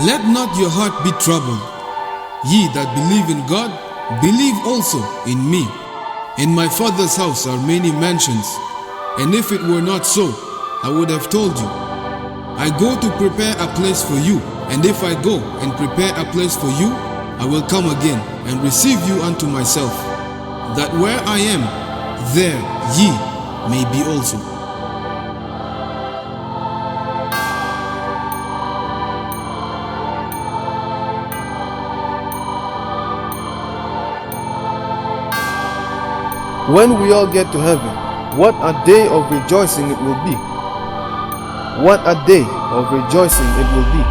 Let not your heart be troubled. Ye that believe in God, believe also in me. In my Father's house are many mansions, and if it were not so, I would have told you. I go to prepare a place for you, and if I go and prepare a place for you, I will come again and receive you unto myself, that where I am, there ye may be also. When we all get to heaven, what a day of rejoicing it will be. What a day of rejoicing it will be.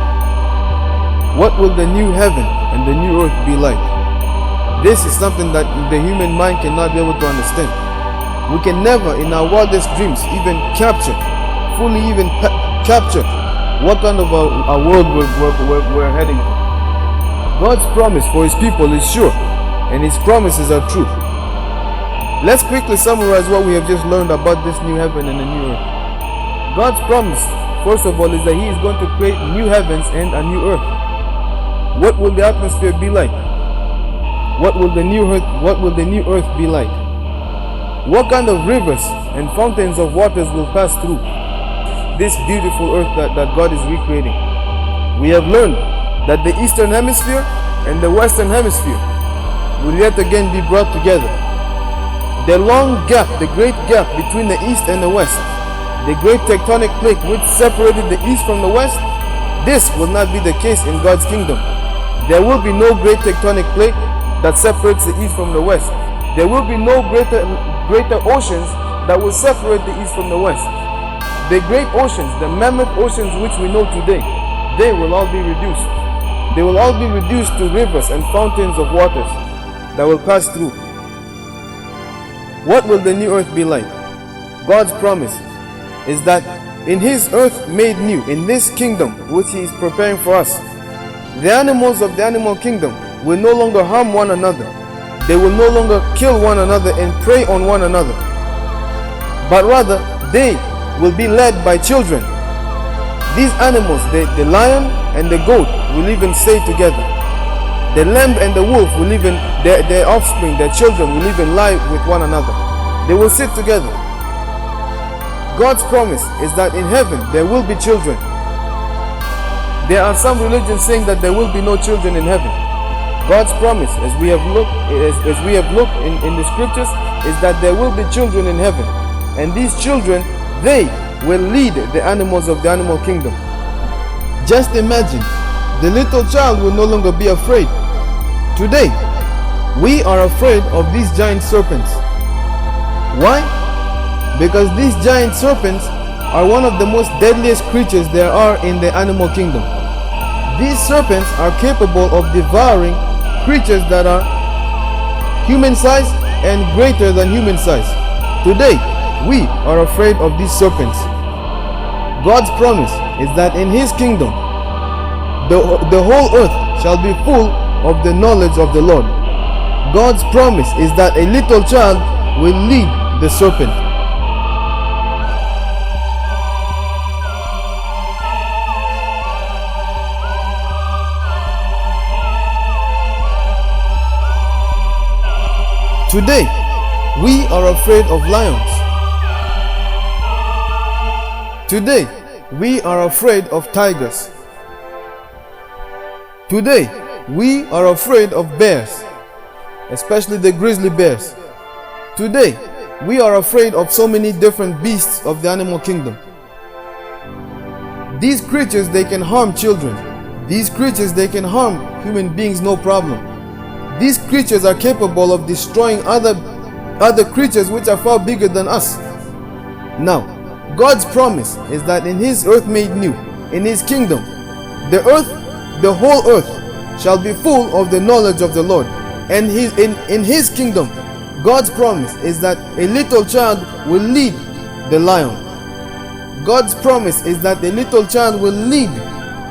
What will the new heaven and the new earth be like? This is something that the human mind cannot be able to understand. We can never in our wildest dreams even fully capture what kind of a world we're heading to. God's promise for His people is sure, and His promises are true. Let's quickly summarize what we have just learned about this new heaven and the new earth. God's promise, first of all, is that He is going to create new heavens and a new earth. What will the atmosphere be like? What will the new earth be like? What kind of rivers and fountains of waters will pass through this beautiful earth that God is recreating? We have learned that the eastern hemisphere and the western hemisphere will yet again be brought together. The long gap, the great gap between the east and the west, the great tectonic plate which separated the east from the west, this will not be the case in God's kingdom. There will be no great tectonic plate that separates the east from the west. There will be no greater oceans that will separate the east from the west. The great oceans, the mammoth oceans which we know today, they will all be reduced. They will all be reduced to rivers and fountains of waters that will pass through. What will the new earth be like? God's promise is that in His earth made new, in this kingdom which He is preparing for us, the animals of the animal kingdom will no longer harm one another. They will no longer kill one another and prey on one another, but rather they will be led by children. These animals, the lion and the goat, will even stay together. The lamb and the wolf will even, their offspring, their children will even lie with one another. They will sit together. God's promise is that in heaven there will be children. There are some religions saying that there will be no children in heaven. God's promise, as we have looked in the scriptures, is that there will be children in heaven, and these children, they will lead the animals of the animal kingdom. Just imagine, the little child will no longer be afraid. Today, we are afraid of these giant serpents. Why? Because these giant serpents are one of the most deadliest creatures there are in the animal kingdom. These serpents are capable of devouring creatures that are human size and greater than human size. Today, we are afraid of these serpents. God's promise is that in His kingdom, the whole earth shall be full of the knowledge of the Lord. God's promise is that a little child will lead the serpent. Today, we are afraid of lions. Today, we are afraid of tigers. Today, we are afraid of bears, especially the grizzly bears. Today, we are afraid of so many different beasts of the animal kingdom. These creatures, they can harm children. These creatures, they can harm human beings, no problem. These creatures are capable of destroying other creatures which are far bigger than us. Now, God's promise is that in His earth made new, in His kingdom, the whole earth shall be full of the knowledge of the Lord. And in His kingdom, God's promise is that a little child will lead the lion. God's promise is that a little child will lead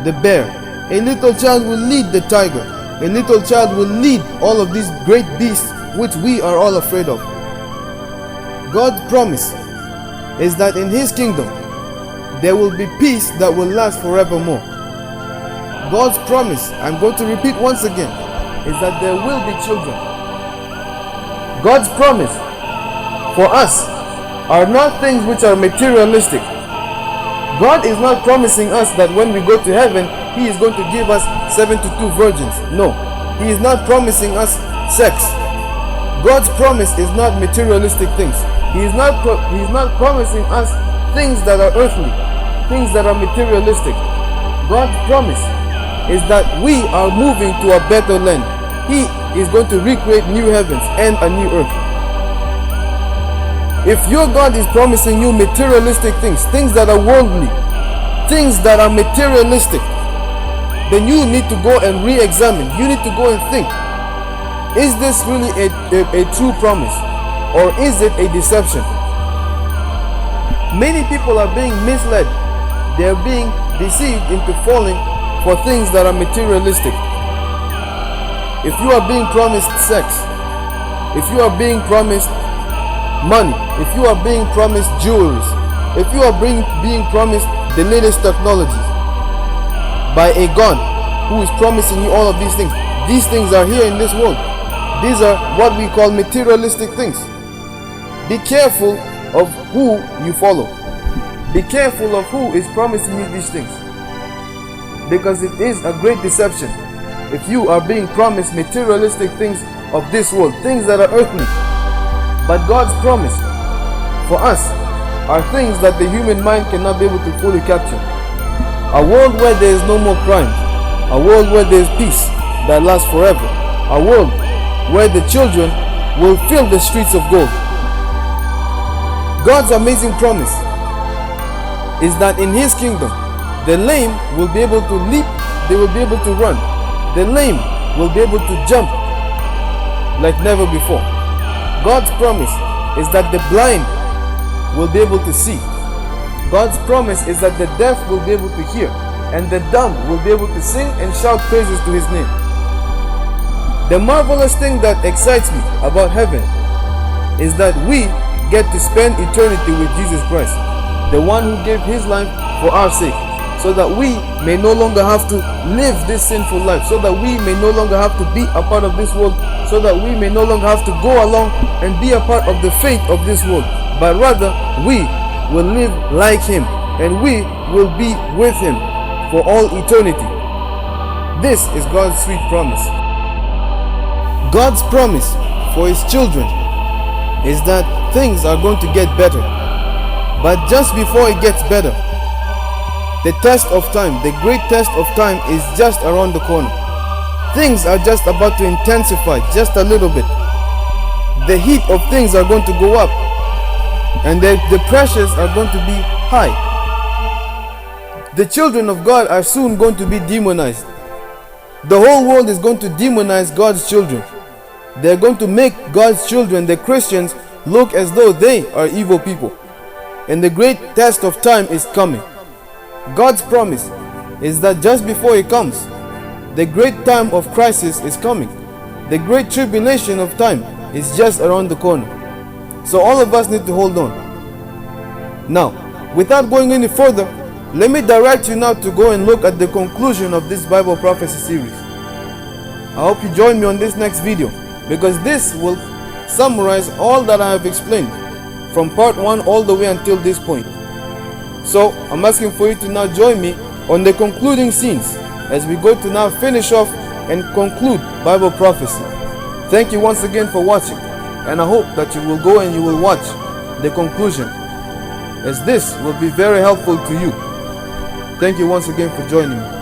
the bear. A little child will lead the tiger. A little child will lead all of these great beasts which we are all afraid of. God's promise is that in His kingdom there will be peace that will last forevermore. God's promise, I'm going to repeat once again, is that there will be children. God's promise for us are not things which are materialistic. God is not promising us that when we go to heaven, He is going to give us 72 virgins. No, He is not promising us sex. God's promise is not materialistic things. He is not promising us things that are earthly, things that are materialistic. God's promise is that we are moving to a better land. He is going to recreate new heavens and a new earth. If your God is promising you materialistic things, things that are worldly, things that are materialistic, then you need to go and re-examine. You need to go and think, is this really a true promise, or is it a deception? Many people are being misled. They are being deceived into falling for things that are materialistic. If you are being promised sex, if you are being promised money, if you are being promised jewelry, if you are being promised the latest technologies by a God who is promising you all of these things are here in this world. These are what we call materialistic things. Be careful of who you follow. Be careful of who is promising you these things, because it is a great deception if you are being promised materialistic things of this world, things that are earthly. But God's promise for us are things that the human mind cannot be able to fully capture. A world where there is no more crime, a world where there is peace that lasts forever, a world where the children will fill the streets of gold. God's amazing promise is that in His kingdom, the lame will be able to leap, they will be able to run. The lame will be able to jump like never before. God's promise is that the blind will be able to see. God's promise is that the deaf will be able to hear, and the dumb will be able to sing and shout praises to His name. The marvelous thing that excites me about heaven is that we get to spend eternity with Jesus Christ, the one who gave His life for our sake, so that we may no longer have to live this sinful life, so that we may no longer have to be a part of this world, so that we may no longer have to go along and be a part of the fate of this world, but rather we will live like Him, and we will be with Him for all eternity. This is God's sweet promise. God's promise for His children is that things are going to get better, but just before it gets better, the test of time, the great test of time, is just around the corner. Things are just about to intensify just a little bit. The heat of things are going to go up, and the pressures are going to be high. The children of God are soon going to be demonized. The whole world is going to demonize God's children. They're going to make God's children, the Christians, look as though they are evil people. And the great test of time is coming. God's promise is that just before it comes, the great time of crisis is coming. The great tribulation of time is just around the corner. So all of us need to hold on. Now, without going any further, let me direct you now to go and look at the conclusion of this Bible prophecy series. I hope you join me on this next video, because this will summarize all that I have explained from part 1 all the way until this point. So I'm asking for you to now join me on the concluding scenes as we go to now finish off and conclude Bible prophecy. Thank you once again for watching, and I hope that you will go and you will watch the conclusion, as this will be very helpful to you. Thank you once again for joining me.